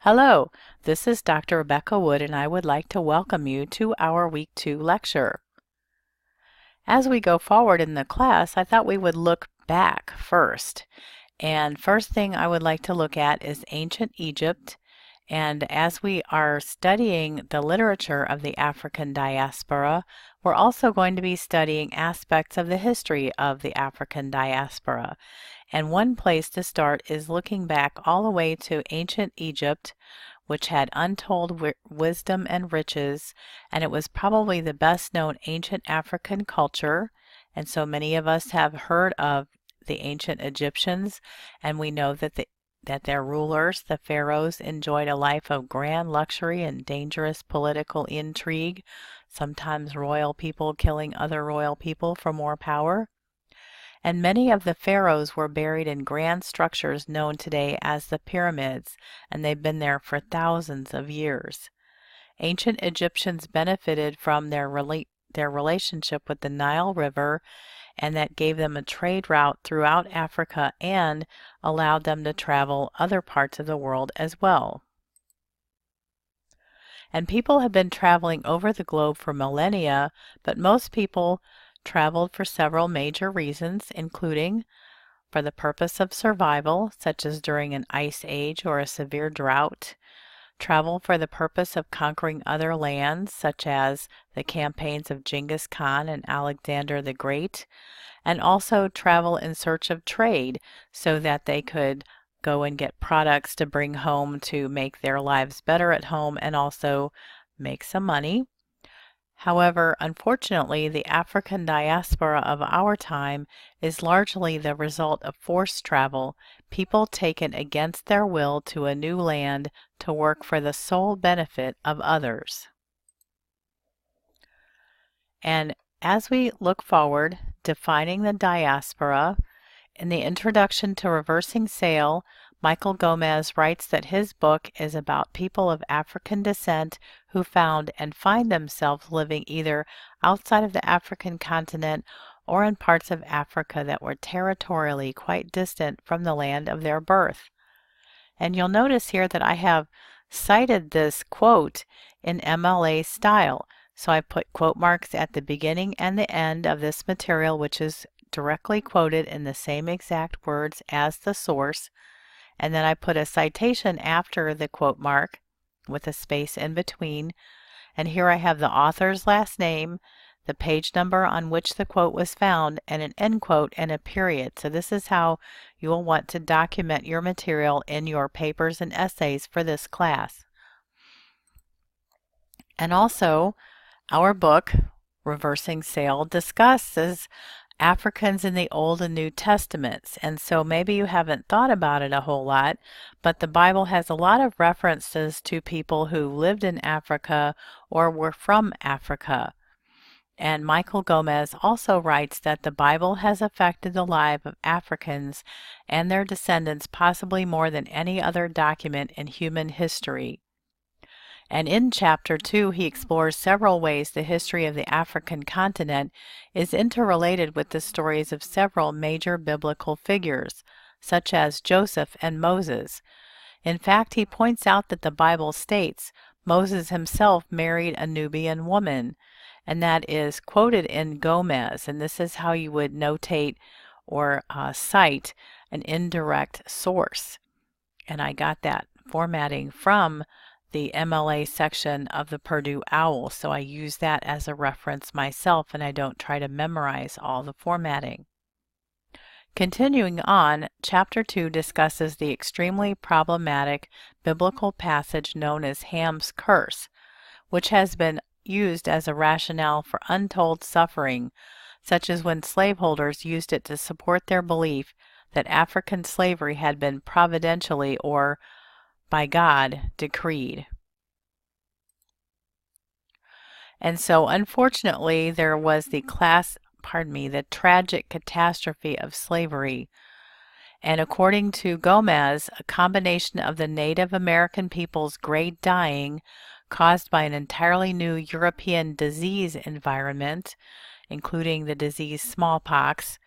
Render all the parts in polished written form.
Hello, this is Dr. Rebecca Wood, and I would like to welcome you to our Week 2 lecture. As we go forward in the class, I thought we would look back first. And first thing I would like to look at is ancient Egypt. And as we are studying the literature of the African diaspora, we're also going to be studying aspects of the history of the African diaspora. And one place to start is looking back all the way to ancient Egypt, which had untold wisdom and riches, and it was probably the best known ancient African culture. And so many of us have heard of the ancient Egyptians, and we know that their rulers, the pharaohs, enjoyed a life of grand luxury and dangerous political intrigue, sometimes royal people killing other royal people for more power. And many of the pharaohs were buried in grand structures known today as the pyramids, and they've been there for thousands of years. Ancient Egyptians benefited from their relationship with the Nile River, and that gave them a trade route throughout Africa and allowed them to travel other parts of the world as well. And people have been traveling over the globe for millennia, but most people traveled for several major reasons, including for the purpose of survival, such as during an ice age or a severe drought, travel for the purpose of conquering other lands, such as the campaigns of Genghis Khan and Alexander the Great, and also travel in search of trade so that they could go and get products to bring home to make their lives better at home and also make some money. However, unfortunately, the African diaspora of our time is largely the result of forced travel, people taken against their will to a new land to work for the sole benefit of others. And as we look forward, defining the diaspora, in the introduction to Reversing Sail, Michael Gomez writes that his book is about people of African descent who found and find themselves living either outside of the African continent or in parts of Africa that were territorially quite distant from the land of their birth. And you'll notice here that I have cited this quote in MLA style. So I put quote marks at the beginning and the end of this material, which is directly quoted in the same exact words as the source. And then I put a citation after the quote mark with a space in between. And here I have the author's last name, the page number on which the quote was found, and an end quote and a period. So this is how you will want to document your material in your papers and essays for this class. And also, our book, Reversing Sail, discusses Africans in the Old and New Testaments, and so maybe you haven't thought about it a whole lot, but the Bible has a lot of references to people who lived in Africa or were from Africa. And Michael Gomez also writes that the Bible has affected the lives of Africans and their descendants possibly more than any other document in human history. And in Chapter 2, he explores several ways the history of the African continent is interrelated with the stories of several major biblical figures, such as Joseph and Moses. In fact, he points out that the Bible states Moses himself married a Nubian woman, and that is quoted in Gomez, and this is how you would notate or cite an indirect source. And I got that formatting from the MLA section of the Purdue OWL, so I use that as a reference myself and I don't try to memorize all the formatting. Continuing on, Chapter 2 discusses the extremely problematic biblical passage known as Ham's curse, which has been used as a rationale for untold suffering, such as when slaveholders used it to support their belief that African slavery had been providentially or by God decreed. And so unfortunately there was the tragic catastrophe of slavery. And according to Gomez, a combination of the Native American people's great dying caused by an entirely new European disease environment, including the disease smallpox,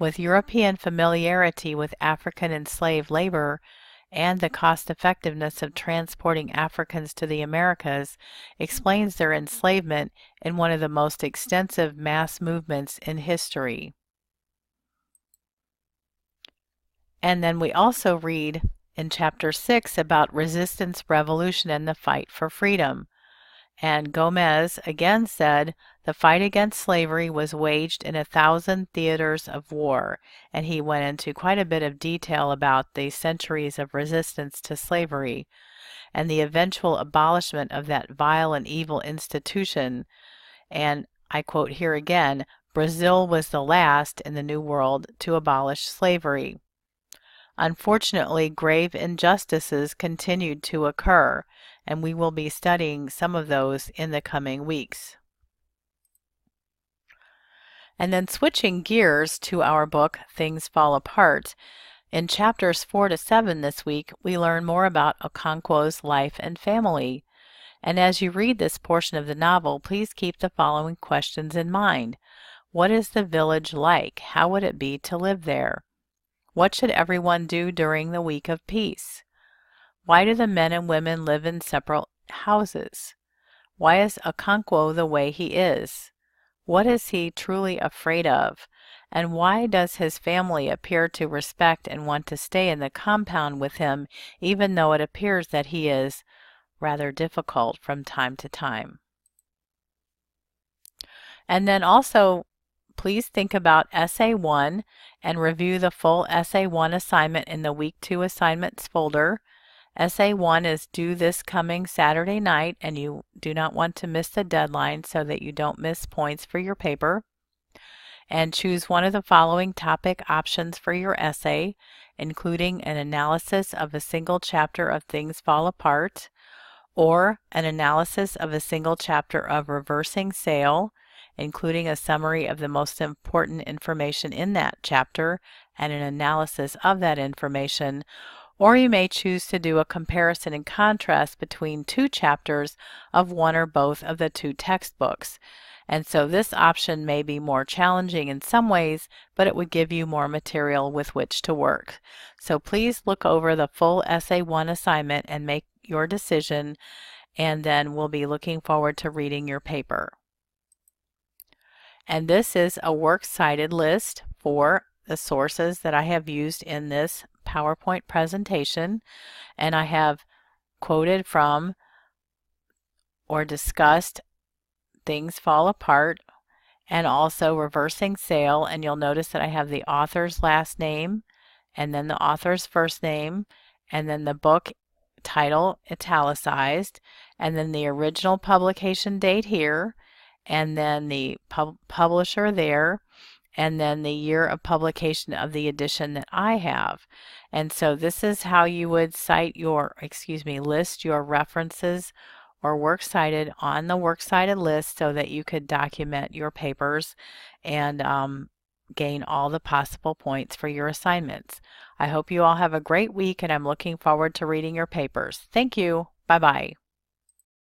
with European familiarity with African enslaved labor, and the cost effectiveness of transporting Africans to the Americas explains their enslavement in one of the most extensive mass movements in history. And then we also read in chapter 6 about resistance revolution and the fight for freedom. And Gomez again said, the fight against slavery was waged in 1,000 theaters of war, and he went into quite a bit of detail about the centuries of resistance to slavery and the eventual abolishment of that vile and evil institution. And I quote here again, Brazil was the last in the New World to abolish slavery. Unfortunately, grave injustices continued to occur, and we will be studying some of those in the coming weeks. And then switching gears to our book, Things Fall Apart, in chapters 4 to 7 this week, we learn more about Okonkwo's life and family. And as you read this portion of the novel, please keep the following questions in mind. What is the village like? How would it be to live there? What should everyone do during the week of peace? Why do the men and women live in separate houses? Why is Okonkwo the way he is? What is he truly afraid of? And why does his family appear to respect and want to stay in the compound with him, even though it appears that he is rather difficult from time to time? And then also, please think about Essay 1 and review the full Essay 1 assignment in the Week 2 assignments folder. Essay 1 is due this coming Saturday night, and you do not want to miss the deadline so that you don't miss points for your paper. And choose one of the following topic options for your essay, including an analysis of a single chapter of Things Fall Apart, or an analysis of a single chapter of Reversing Sale, including a summary of the most important information in that chapter and an analysis of that information, or you may choose to do a comparison and contrast between two chapters of one or both of the two textbooks. And so this option may be more challenging in some ways, but it would give you more material with which to work. So please look over the full Essay 1 assignment and make your decision, and then we'll be looking forward to reading your paper. And this is a works cited list for the sources that I have used in this PowerPoint presentation, and I have quoted from or discussed Things Fall Apart and also Reversing Sale, and you'll notice that I have the author's last name and then the author's first name and then the book title italicized and then the original publication date here and then the publisher there, and then the year of publication of the edition that I have. And so this is how you would list your references or works cited on the works cited list so that you could document your papers and gain all the possible points for your assignments. I hope you all have a great week, and I'm looking forward to reading your papers. Thank you. Bye-bye.